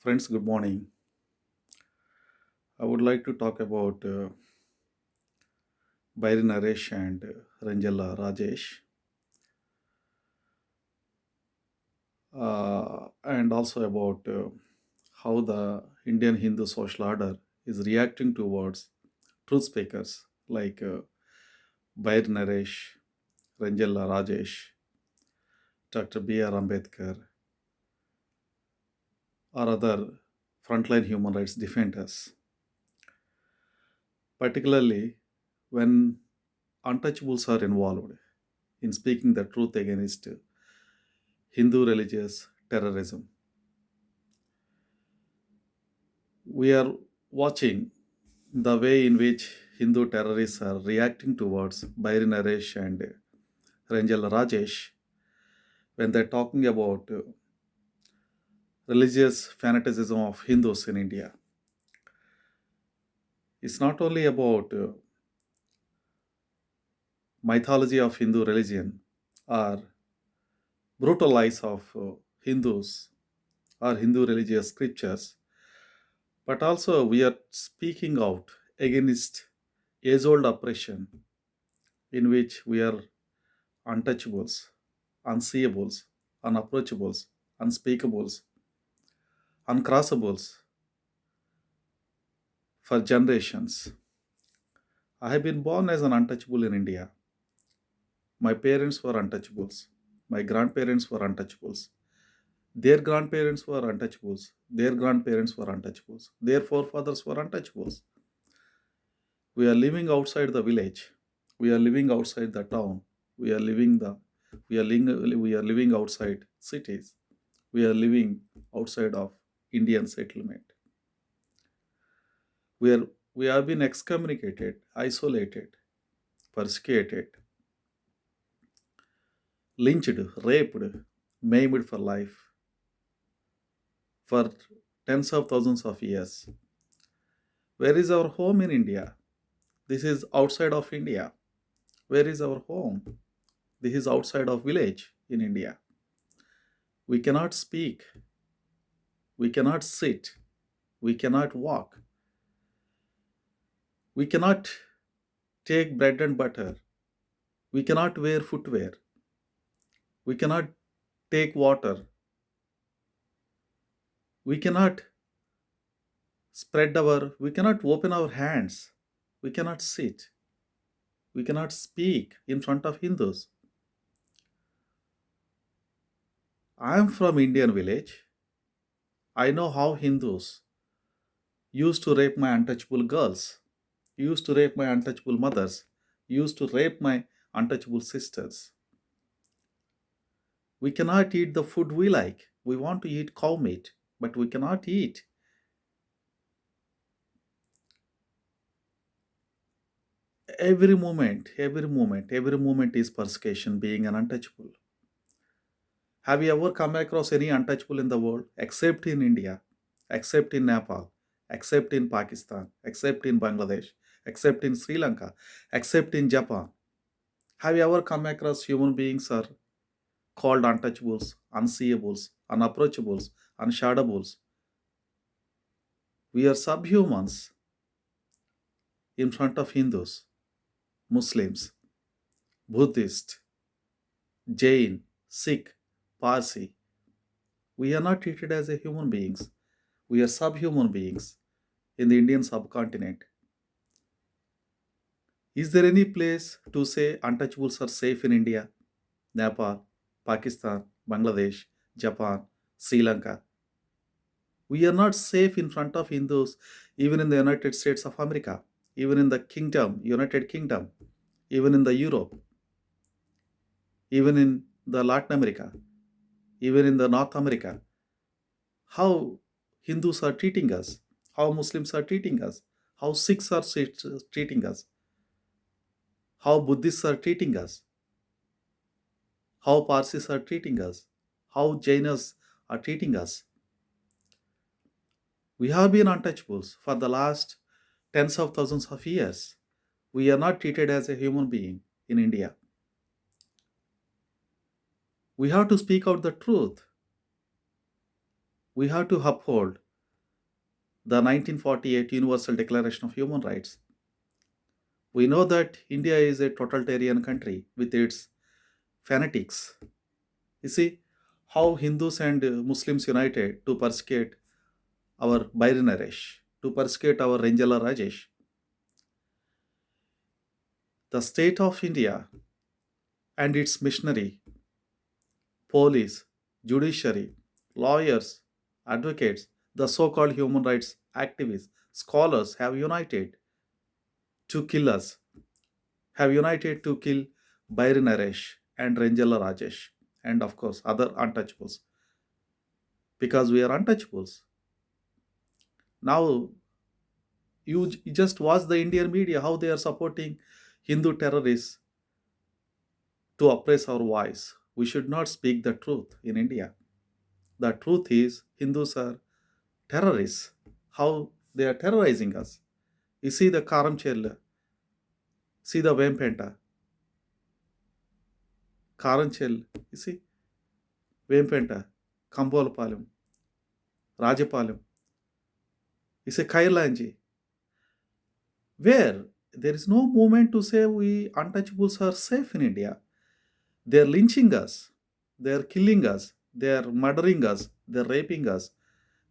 Friends, good morning. I would like to talk about Bairi Naresh and Renjarla Rajesh, and also about how the Indian Hindu social order is reacting towards truth speakers like Bairi Naresh, Renjarla Rajesh, Dr. B.R. Ambedkar, or other frontline human rights defenders, particularly when untouchables are involved in speaking the truth against Hindu religious terrorism. We are watching the way in which Hindu terrorists are reacting towards Bairi Naresh and Renjal Rajesh when they're talking about religious fanaticism of Hindus in India. It's not only about mythology of Hindu religion or brutal lies of Hindus or Hindu religious scriptures, but also we are speaking out against age old oppression in which we are untouchables, unseeables, unapproachables, unspeakables, uncrossables for generations. I have been born as an untouchable in India. My parents were untouchables. My grandparents were untouchables. Their grandparents were untouchables. Their grandparents were untouchables. Their forefathers were untouchables. We are living outside the village. We are living outside the town. We are living the we are living outside cities. We are living outside of Indian settlement. We are we have been excommunicated, isolated, persecuted, lynched, raped, maimed for life for tens of thousands of years. Where is our home in India? This is outside of India. Where is our home? This is outside of village in India. We cannot speak. We cannot sit. We cannot walk. We cannot take bread and butter. We cannot wear footwear. We cannot take water. We cannot we cannot open our hands. We cannot sit. We cannot speak in front of Hindus. I am from Indian village. I know how Hindus used to rape my untouchable girls, used to rape my untouchable mothers, used to rape my untouchable sisters. We cannot eat the food we like. We want to eat cow meat, but we cannot eat. Every moment is persecution being an untouchable. Have you ever come across any untouchable in the world except in India, except in Nepal, except in Pakistan, except in Bangladesh, except in Sri Lanka, except in Japan? Have you ever come across human beings are called untouchables, unseeables, unapproachables, unshadowables? We are subhumans in front of Hindus, Muslims, Buddhists, Jain, Sikh, Parsi. We are not treated as a human beings. We are subhuman beings in the Indian subcontinent. Is there any place to say untouchables are safe in India, Nepal, Pakistan, Bangladesh, Japan, Sri Lanka? We are not safe in front of Hindus, even in the United States of America, even in the United Kingdom, even in the Europe, even in the Latin America, even in the North America. How Hindus are treating us, how Muslims are treating us, how Sikhs are treating us, how Buddhists are treating us, how Parsis are treating us, how Jainas are treating us. We have been untouchables for the last tens of thousands of years. We are not treated as a human being in India. We have to speak out the truth. We have to uphold the 1948 Universal Declaration of Human Rights. We know that India is a totalitarian country with its fanatics. You see how Hindus and Muslims united to persecute our Bairi Naresh, to persecute our Renjarla Rajesh. The state of India and its missionary, police, judiciary, lawyers, advocates, the so called human rights activists, scholars have united to kill us, have united to kill Bairi Naresh and Renjala Rajesh, and of course other untouchables, because we are untouchables. Now, you just watch the Indian media, how they are supporting Hindu terrorists to oppress our voice. We should not speak the truth in India. The truth is, Hindus are terrorists. How they are terrorizing us. You see the Karamchel, see the Vempenta, Karanchel, you see, Vempenta, Kambolapalem, Rajapalem, you see Kailanji, where there is no movement to say we untouchables are safe in India. They are lynching us, they are killing us, they are murdering us, they are raping us,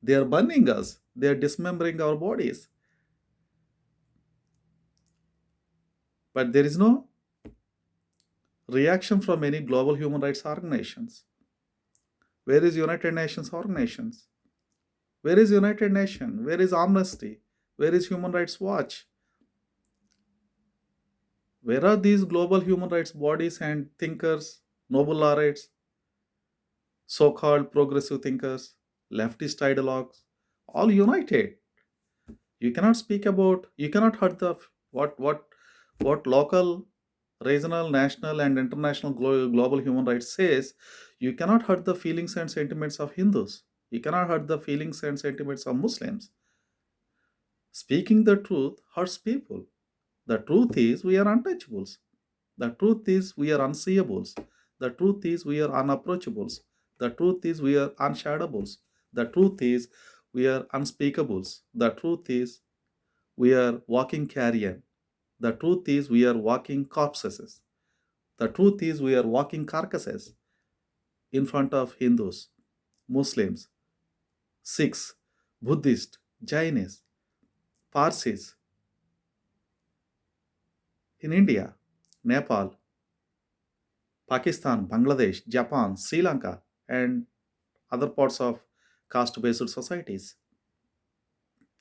they are burning us, they are dismembering our bodies. But there is no reaction from any global human rights organizations. Where is United Nations organizations? Where is United Nations? Where is Amnesty? Where is Human Rights Watch? Where are these global human rights bodies and thinkers, Nobel laureates, so-called progressive thinkers, leftist ideologues, all united? You cannot speak about, you cannot hurt the what local, regional, national, and international global human rights says. You cannot hurt the feelings and sentiments of Hindus. You cannot hurt the feelings and sentiments of Muslims. Speaking the truth hurts people. The truth is we are untouchables. The truth is we are unseeables. The truth is we are unapproachables. The truth is we are unshadowables. The truth is we are unspeakables. The truth is we are walking carrion. The truth is we are walking corpses. The truth is we are walking carcasses in front of Hindus, Muslims, Sikhs, Buddhists, Jainis, Parsis in India, Nepal, Pakistan, Bangladesh, Japan, Sri Lanka, and other parts of caste based societies.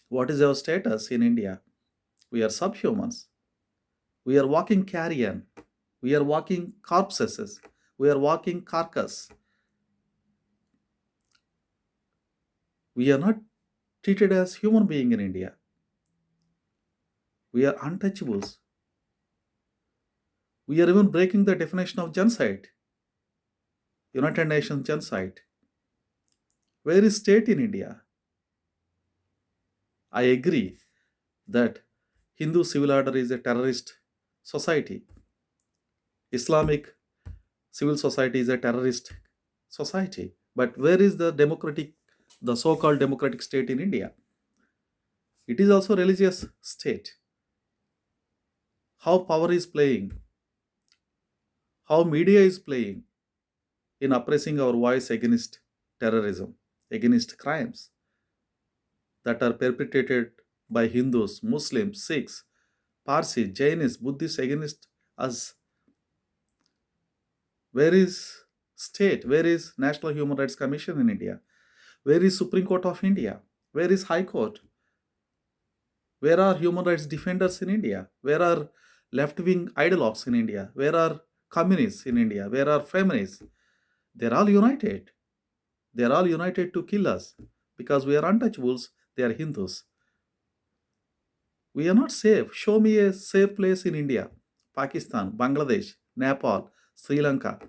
What is our status in India? We are subhumans. We are walking carrion. We are walking corpses. We are walking carcass. We are not treated as human being in India. We are untouchables. We are even breaking the definition of genocide. United Nations genocide. Where is state in India? I agree that Hindu civil order is a terrorist society. Islamic civil society is a terrorist society. But where is the democratic, the so-called democratic state in India? It is also religious state. How power is playing, how media is playing in oppressing our voice against terrorism, against crimes that are perpetrated by Hindus, Muslims, Sikhs, Parsis, Jainis, Buddhists against us. Where is state? Where is National Human Rights Commission in India? Where is Supreme Court of India? Where is High Court? Where are human rights defenders in India? Where are left-wing ideologues in India? Where are communists in India? Where are feminists? They're all united. They're all united to kill us because we are untouchables. They are Hindus. We are not safe. Show me a safe place in India, Pakistan, Bangladesh, Nepal, Sri Lanka,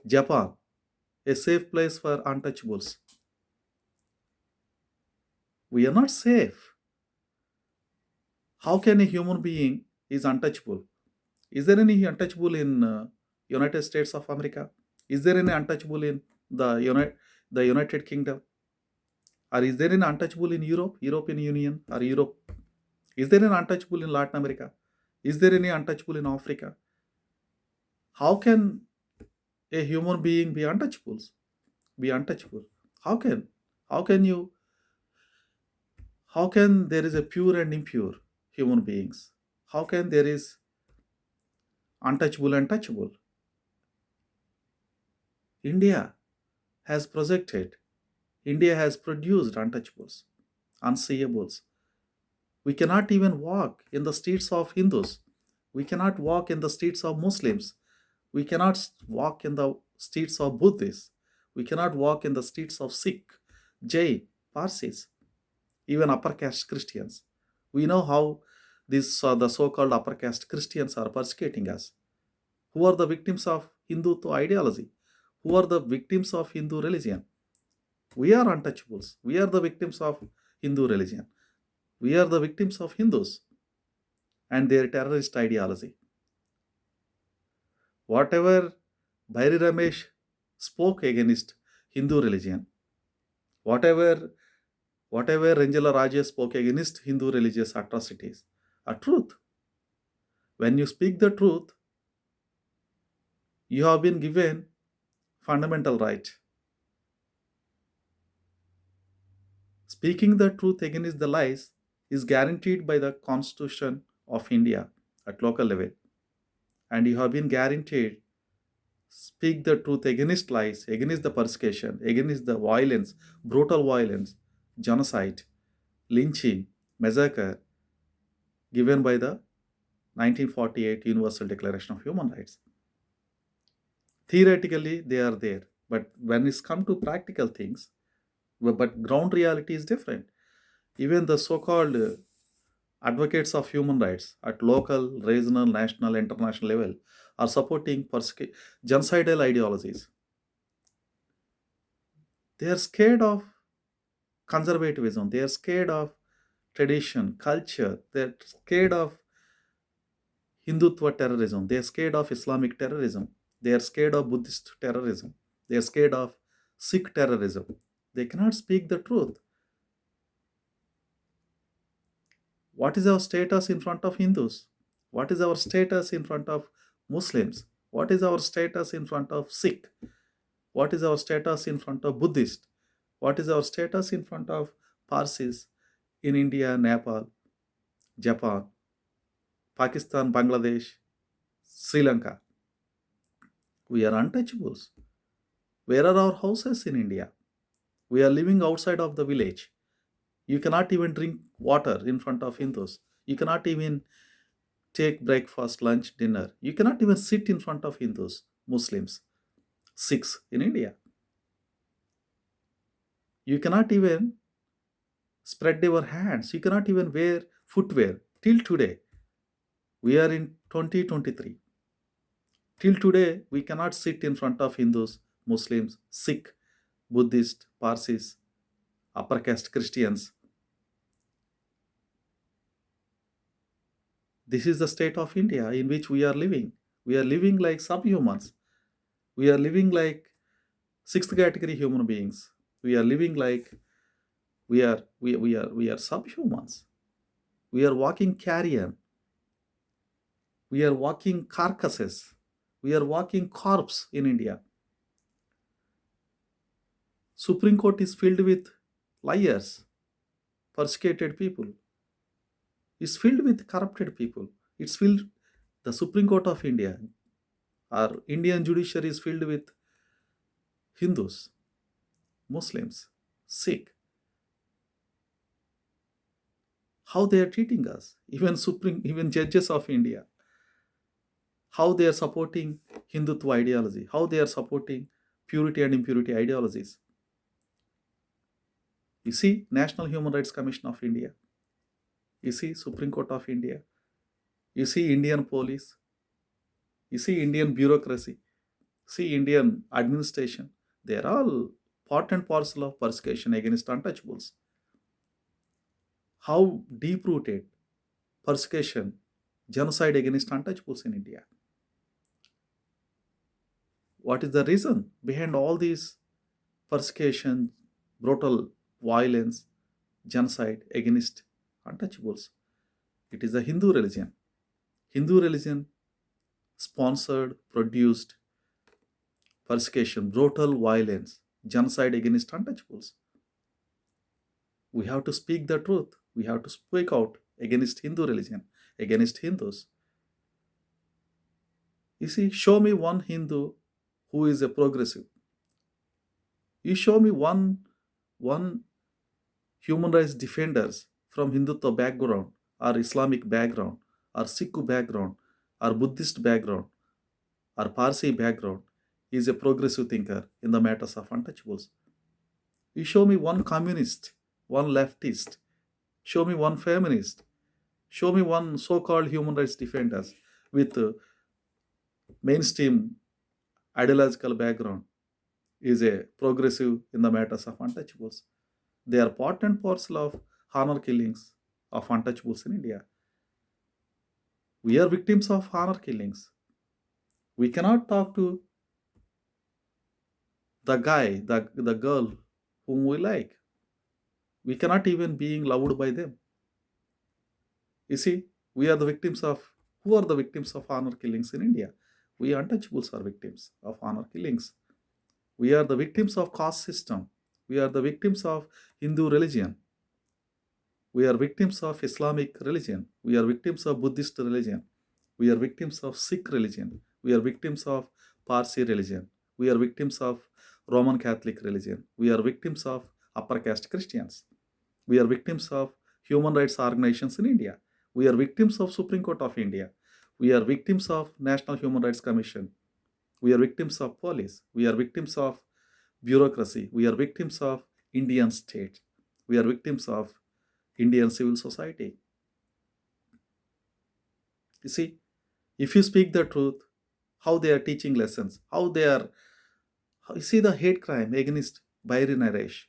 Japan, a safe place for untouchables. We are not safe. How can a human being is untouchable? Is there any untouchable in United States of America? Is there any untouchable in the United Kingdom? Or is there an untouchable in Europe, European Union, or Europe? Is there an untouchable in Latin America? Is there any untouchable in Africa? How can a human being be untouchable? Be untouchable? How can? How can you? How can there is a pure and impure human beings? How can there is untouchable and touchable? India has projected, India has produced untouchables, unseeables. We cannot even walk in the streets of Hindus. We cannot walk in the streets of Muslims. We cannot walk in the streets of Buddhists. We cannot walk in the streets of Sikh, Jain, Parsis, even upper caste Christians. We know how these the so-called upper caste Christians are persecuting us. Who are the victims of Hindutva ideology? Who are the victims of Hindu religion? We are untouchables. We are the victims of Hindu religion. We are the victims of Hindus and their terrorist ideology. Whatever Bairi Ramesh spoke against Hindu religion, whatever Renjarla Rajesh spoke against Hindu religious atrocities, are truth. When you speak the truth, you have been given fundamental right. Speaking the truth against the lies is guaranteed by the Constitution of India at local level, and you have been guaranteed speak the truth against lies, against the persecution, against the violence, brutal violence, genocide, lynching, massacre given by the 1948 Universal Declaration of Human Rights. Theoretically, they are there, but when it's come to practical things, but ground reality is different. Even the so-called advocates of human rights at local, regional, national, international level are supporting genocidal ideologies. They are scared of conservatism. They are scared of tradition, culture. They are scared of Hindutva terrorism. They are scared of Islamic terrorism. They are scared of Buddhist terrorism. They are scared of Sikh terrorism. They cannot speak the truth. What is our status in front of Hindus? What is our status in front of Muslims? What is our status in front of Sikh? What is our status in front of Buddhist? What is our status in front of Parsis in India, Nepal, Japan, Pakistan, Bangladesh, Sri Lanka? We are untouchables. Where are our houses in India? We are living outside of the village. You cannot even drink water in front of Hindus. You cannot even take breakfast, lunch, dinner. You cannot even sit in front of Hindus, Muslims, Sikhs in India. You cannot even spread your hands. You cannot even wear footwear till today. We are in 2023. Till today, we cannot sit in front of Hindus, Muslims, Sikh, Buddhist, Parsis, upper caste Christians. This is the state of India in which we are living. We are living like subhumans. We are living like sixth category human beings. We are living like we are subhumans. We are walking carrion. We are walking carcasses. We are walking corpse in India. Supreme Court is filled with liars, persecuted people. It's filled with corrupted people. It's filled, the Supreme Court of India, our Indian judiciary is filled with Hindus, Muslims, Sikh. How they are treating us, even judges of India. How they are supporting Hindutva ideology, how they are supporting purity and impurity ideologies. You see, National Human Rights Commission of India. You see, Supreme Court of India. You see, Indian police. You see, Indian bureaucracy. See, Indian administration. They are all part and parcel of persecution against untouchables. How deep-rooted persecution, genocide against untouchables in India. What is the reason behind all these persecution, brutal violence, genocide against untouchables. It is a Hindu religion. Hindu religion sponsored, produced persecution, brutal violence, genocide against untouchables. We have to speak the truth. We have to speak out against Hindu religion, against Hindus. You see, show me one Hindu who is a progressive. You show me one human rights defenders from Hindutva background or Islamic background or Sikh background or Buddhist background or Parsi background is a progressive thinker in the matters of untouchables. You show me one communist, one leftist, show me one feminist, show me one so-called human rights defenders with mainstream ideological background is a progressive in the matters of untouchables. They are part and parcel of honor killings of untouchables in India. We are victims of honor killings. We cannot talk to the guy, the girl whom we like. We cannot even being loved by them. You see, we are the victims of who are the victims of honor killings in India? We untouchables are victims of honor killings. We are the victims of caste system. We are the victims of Hindu religion. We are victims of Islamic religion. We are victims of Buddhist religion. We are victims of Sikh religion. We are victims of Parsi religion. We are victims of Roman Catholic religion. We are victims of upper caste Christians. We are victims of human rights organizations in India. We are victims of Supreme Court of India. We are victims of National Human Rights Commission. We are victims of police. We are victims of bureaucracy. We are victims of Indian state. We are victims of Indian civil society. You see, if you speak the truth, how they are teaching lessons, how they are, you see the hate crime against Bairi Naresh,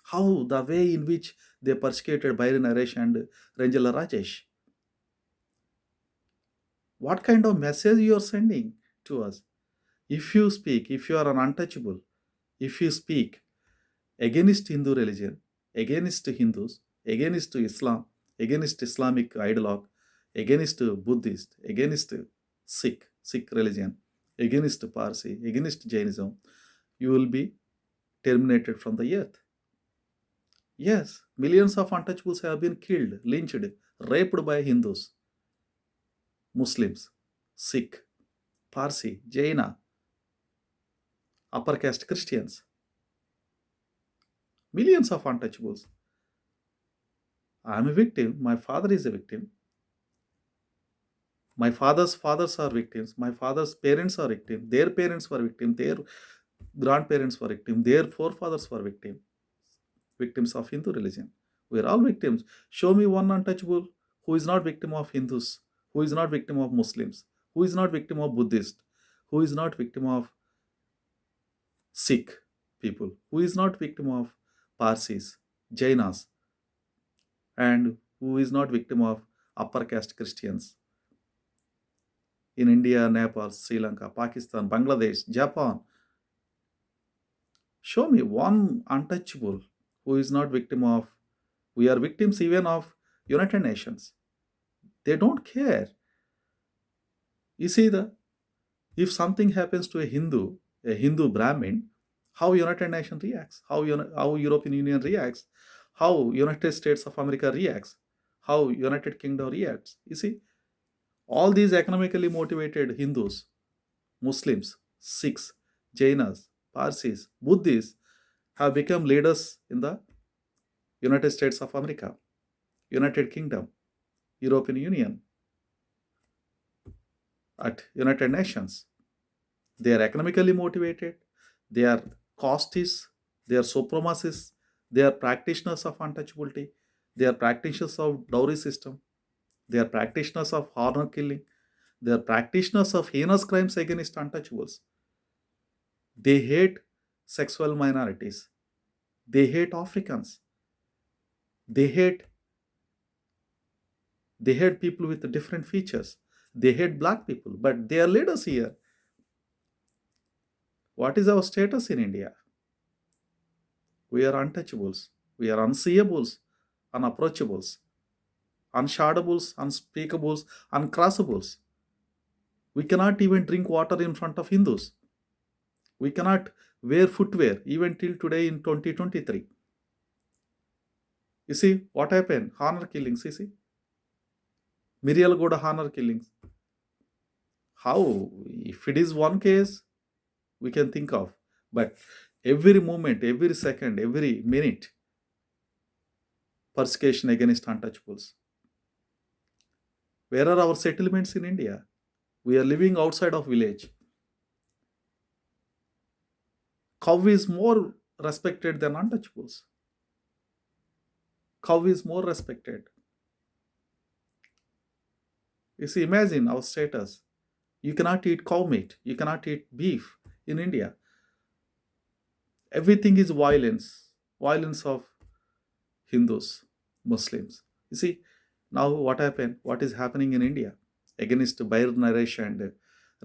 how the way in which they persecuted Bairi Naresh and Renjarla Rajesh. What kind of message you are sending to us? If you speak, if you are an untouchable, if you speak against Hindu religion, against Hindus, against Islam, against Islamic ideologue, against Buddhist, against Sikh religion, against Parsi, against Jainism, you will be terminated from the earth. Yes, millions of untouchables have been killed, lynched, raped by Hindus, Muslims, Sikh, Parsi, Jaina, upper caste Christians. Millions of untouchables. I am a victim. My father is a victim. My father's fathers are victims. My father's parents are victims. Their parents were victims. Their grandparents were victims. Their forefathers were victims. Victims of Hindu religion. We are all victims. Show me one untouchable who is not victim of Hindus, who is not victim of Muslims, who is not victim of Buddhist, who is not victim of Sikh people, who is not victim of Parsis, Jainas, and who is not victim of upper caste Christians in India, Nepal, Sri Lanka, Pakistan, Bangladesh, Japan. Show me one untouchable who is not victim of. We are victims even of United Nations. They don't care. You see, if something happens to a Hindu Brahmin, how United Nations reacts, how European Union reacts, how United States of America reacts, how United Kingdom reacts. You see, all these economically motivated Hindus, Muslims, Sikhs, Jainas, Parsis, Buddhists have become leaders in the United States of America, United Kingdom, European Union, at United Nations. They are economically motivated, they are castists, they are supremacists, they are practitioners of untouchability, they are practitioners of dowry system, they are practitioners of honor killing, they are practitioners of heinous crimes against untouchables. They hate sexual minorities, they hate Africans, they hate people with different features, they hate black people, but they are leaders here. What is our status in India? We are untouchables. We are unseeables, unapproachables, unshadables, unspeakables, uncrossables. We cannot even drink water in front of Hindus. We cannot wear footwear even till today in 2023. You see what happened? Honor killings, you see? Mirialgoda honor killings. How? If it is one case, we can think of. But every moment, every second, every minute, persecution against untouchables. Where are our settlements in India? We are living outside of village. Cow is more respected than untouchables. Cow is more respected. You see, imagine our status. You cannot eat cow meat. You cannot eat beef in India. Everything is violence. Violence of Hindus, Muslims. You see, now what happened? What is happening in India against Bairi Naresh and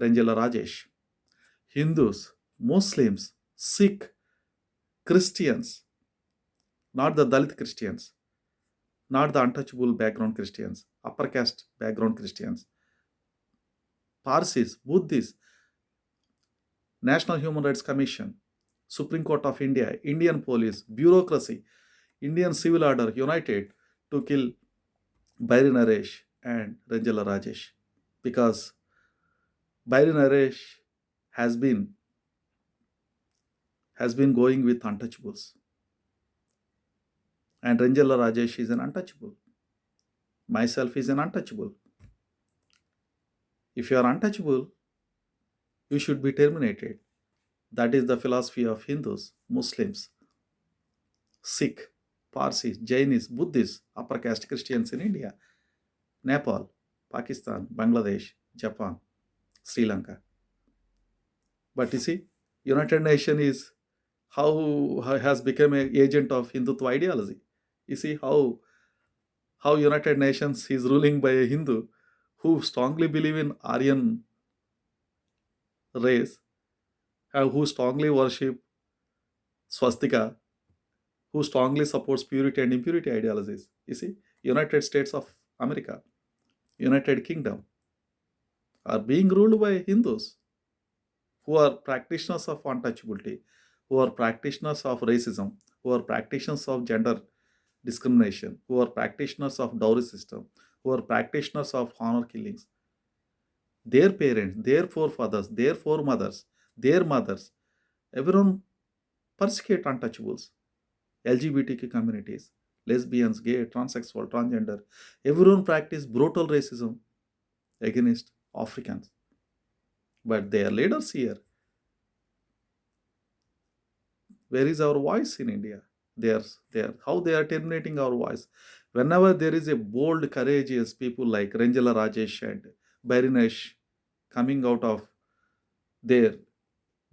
Renjarla Rajesh? Hindus, Muslims, Sikh, Christians, not the Dalit Christians, not the untouchable background Christians, upper caste background Christians, Parsis, Buddhists, National Human Rights Commission, Supreme Court of India, Indian police, bureaucracy, Indian civil order united to kill Bairi Naresh and Renjarla Rajesh, because Bairi Naresh has been going with untouchables, and Renjarla Rajesh is an untouchable. Myself is an untouchable. If you are untouchable, you should be terminated. That is the philosophy of Hindus, Muslims, Sikh, Parsis, Jainis, Buddhists, upper caste Christians in India, Nepal, Pakistan, Bangladesh, Japan, Sri Lanka. But you see, United Nations is how has become an agent of Hindutva ideology. You see how United Nations is ruling by a Hindu who strongly believe in Aryan race, who strongly worship swastika, who strongly supports purity and impurity ideologies. You see, United States of America, United Kingdom are being ruled by Hindus who are practitioners of untouchability, who are practitioners of racism, who are practitioners of gender discrimination, who are practitioners of dowry system, who are practitioners of honor killings. Their parents, their forefathers, their foremothers, their mothers, everyone persecute untouchables, LGBTQ communities, lesbians, gay, transsexual, transgender. Everyone practice brutal racism against Africans. But their leaders here, where is our voice in India? How they are terminating our voice. Whenever there is a bold, courageous people like Renjarla Rajesh and Bairi Naresh coming out of their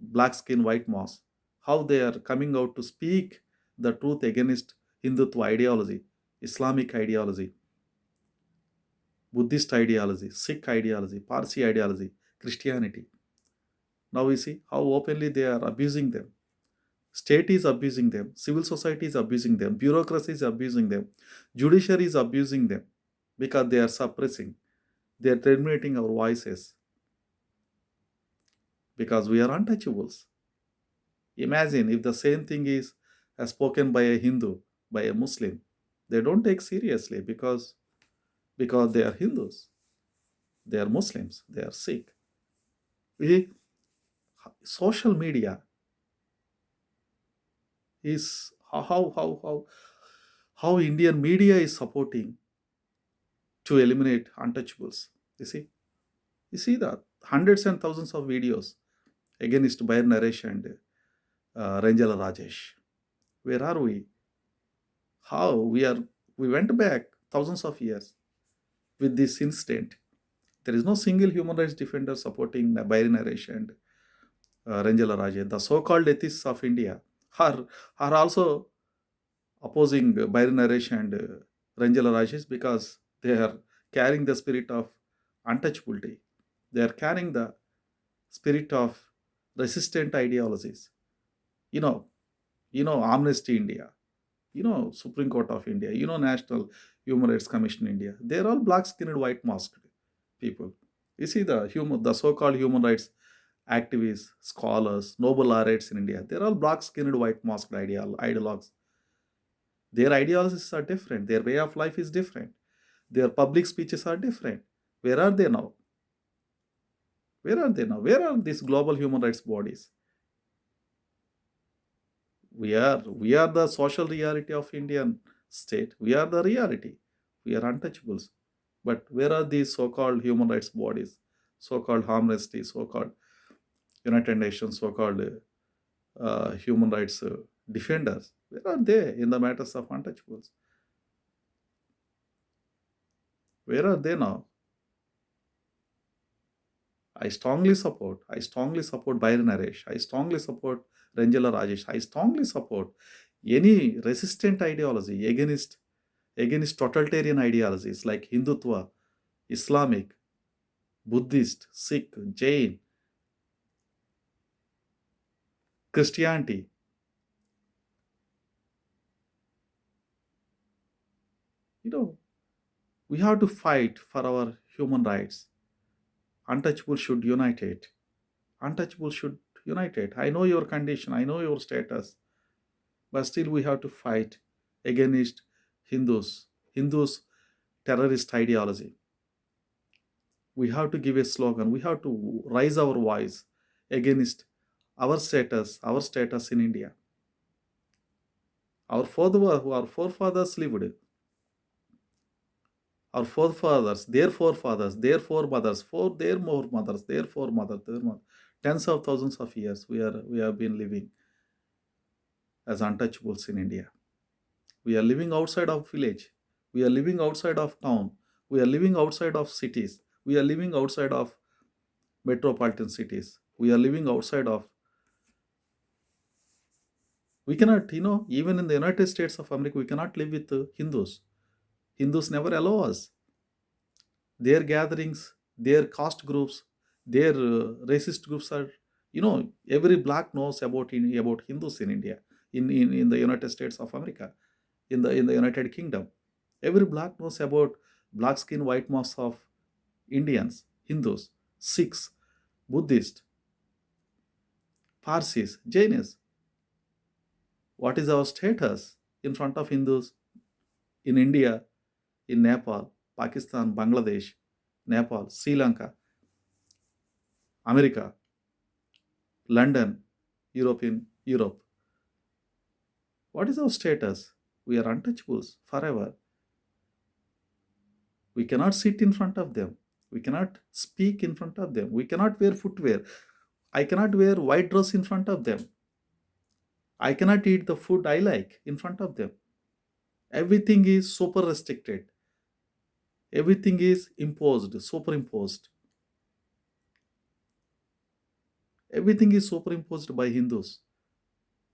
black skin, white moss, how they are coming out to speak the truth against Hindutva ideology, Islamic ideology, Buddhist ideology, Sikh ideology, Parsi ideology, Christianity. Now we see how openly they are abusing them. State is abusing them, civil society is abusing them, bureaucracy is abusing them, judiciary is abusing them because they are suppressing, they are terminating our voices because we are untouchables. Imagine if the same thing is spoken by a Hindu, by a Muslim, they don't take seriously because they are Hindus, they are Muslims, they are Sikh. We, social media is how Indian media is supporting to eliminate untouchables. You see that hundreds and thousands of videos against Bairi Naresh and Renjarla Rajesh. Where are we? How we are? We went back thousands of years with this incident. There is no single human rights defender supporting Bairi Naresh and Renjarla Rajesh. The so-called atheists of India are also opposing Bairi Naresh and Renjarla Rajesh because they are carrying the spirit of untouchability. They are carrying the spirit of resistant ideologies. You know, Amnesty India, Supreme Court of India, National Human Rights Commission India. They're all black-skinned, white-masked people. You see the so-called human rights activists, scholars, Nobel laureates in India. They're all black-skinned, white-masked ideologues. Their ideologies are different. Their way of life is different. Their public speeches are different. Where are they now? Where are they now? Where are these global human rights bodies? We are the social reality of Indian state. We are the reality. We are untouchables. But where are these so-called human rights bodies, so-called Amnesty, so-called United Nations, so-called human rights defenders? Where are they in the matters of untouchables? Where are they now? I strongly support Bairi Naresh. I strongly support Renjarla Rajesh. I strongly support any resistant ideology against totalitarian ideologies like Hindutva, Islamic, Buddhist, Sikh, Jain, Christianity. You know, we have to fight for our human rights. Untouchable should unite it. Untouchable should unite it. I know your condition. I know your status. But still we have to fight against Hindus terrorist ideology. We have to give a slogan. We have to raise our voice against our status in India. Our forefathers lived. Our forefathers, their foremothers, their more mothers, their foremothers, their mother. Tens of thousands of years we have been living as untouchables in India. We are living outside of village. We are living outside of town. We are living outside of cities. We are living outside of metropolitan cities. We are living outside of. We cannot, even in the United States of America, we cannot live with Hindus. Hindus never allow us. Their gatherings, their caste groups, their racist groups are, every black knows about Hindus in India, in the United States of America, in the United Kingdom. Every black knows about black skin, white mass of Indians, Hindus, Sikhs, Buddhists, Parsis, Jainis. What is our status in front of Hindus in India, in Nepal, Pakistan, Bangladesh, Nepal, Sri Lanka, America, London, Europe? What is our status? We are untouchables forever. We cannot sit in front of them. We cannot speak in front of them. We cannot wear footwear. I cannot wear white dress in front of them. I cannot eat the food I like in front of them. Everything is super restricted. Everything is imposed, superimposed. Everything is superimposed by Hindus.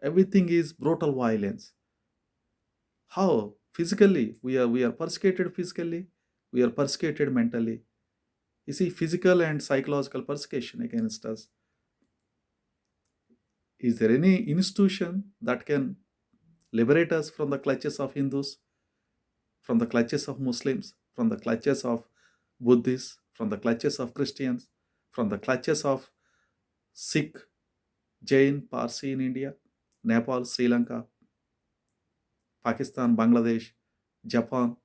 Everything is brutal violence. How? Physically, we are persecuted physically, we are persecuted mentally. You see, physical and psychological persecution against us. Is there any institution that can liberate us from the clutches of Hindus, from the clutches of Muslims, from the clutches of Buddhists, from the clutches of Christians, from the clutches of Sikh, Jain, Parsi in India, Nepal, Sri Lanka, Pakistan, Bangladesh, Japan?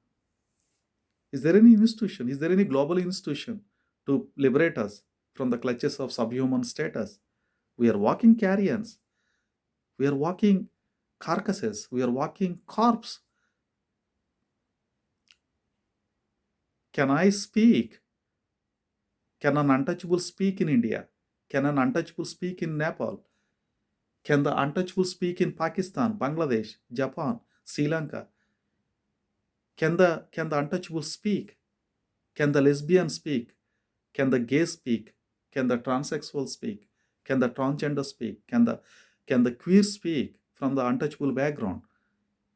Is there any institution? Is there any global institution to liberate us from the clutches of subhuman status? We are walking carrions. We are walking carcasses. We are walking corpse. Can I speak? Can an untouchable speak in India? Can an untouchable speak in Nepal? Can the untouchable speak in Pakistan, Bangladesh, Japan, Sri Lanka? Can the untouchable speak? Can the lesbian speak? Can the gay speak? Can the transsexual speak? Can the transgender speak? Can the queer speak from the untouchable background?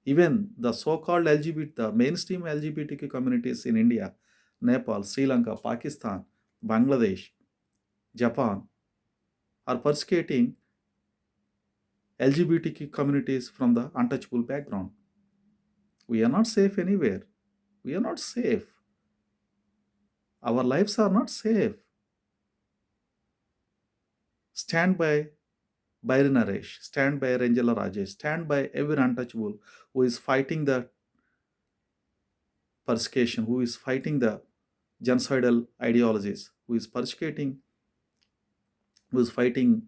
Even the so-called LGBT, the mainstream LGBTQ communities in India, Nepal, Sri Lanka, Pakistan, Bangladesh, Japan are persecuting LGBTQ communities from the untouchable background. We are not safe anywhere. We are not safe. Our lives are not safe. Stand by Bairi Naresh, stand by Renjarla Rajesh, stand by every untouchable who is fighting the persecution, who is fighting the genocidal ideologies, who is persecuting, who is fighting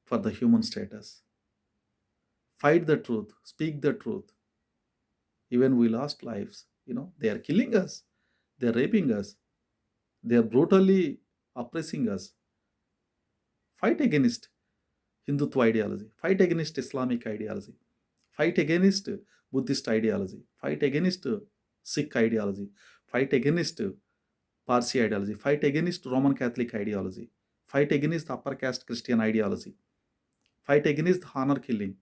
for the human status. Fight the truth, speak the truth. Even we lost lives. They are killing us, they are raping us, they are brutally oppressing us. Fight against Hindutva ideology, fight against Islamic ideology, fight against Buddhist ideology, fight against Sikh ideology, fight against Parsi ideology, fight against Roman Catholic ideology, fight against upper caste Christian ideology, fight against honor killing,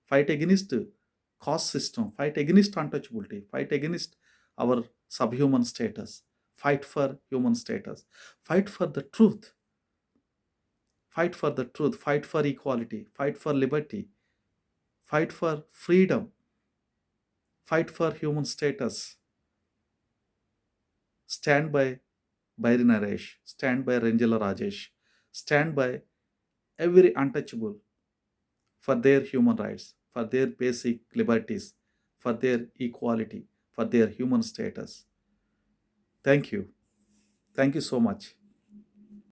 fight against caste system, fight against untouchability, fight against our subhuman status, fight for human status, fight for the truth, fight for the truth, fight for equality, fight for liberty, fight for freedom, fight for human status. Stand by Bairi Naresh, stand by Renjarla Rajesh, stand by every untouchable for their human rights, for their basic liberties, for their equality, for their human status. Thank you. Thank you so much.